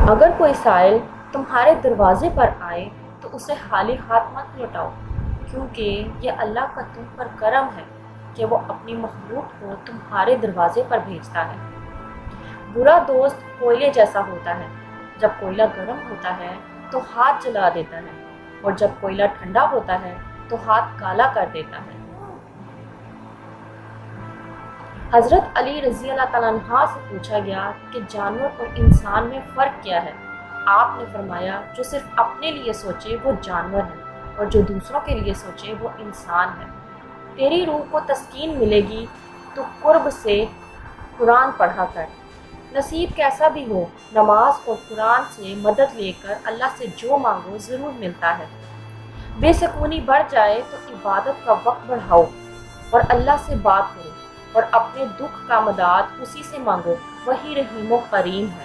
अगर कोई साइल तुम्हारे दरवाजे पर आए तो उसे खाली हाथ मत लौटाओ, क्योंकि ये अल्लाह का तुम पर करम है कि वो अपनी मखलूक को तुम्हारे दरवाजे पर भेजता है। बुरा दोस्त कोयले जैसा होता है, जब कोयला गर्म होता है तो हाथ जला देता है, और जब कोयला ठंडा होता है तो हाथ काला कर देता है। हज़रत अली रज़ी अल्लाह तआला अन्हा से पूछा गया कि जानवर और इंसान में फ़र्क क्या है। आपने फरमाया, जो सिर्फ अपने लिए सोचे वो जानवर है, और जो दूसरों के लिए सोचे वो इंसान है। तेरी रूह को तस्कीन मिलेगी तो कुर्ब से कुरान पढ़ा कर। नसीब कैसा भी हो, नमाज और कुरान से मदद लेकर अल्लाह से जो मांगो ज़रूर मिलता है। बेसकूनी बढ़ जाए तो इबादत का वक्त बढ़ाओ और अल्लाह से बात करो, और अपने दुख का मदद उसी से मांगो, वही रहीम व करीम है।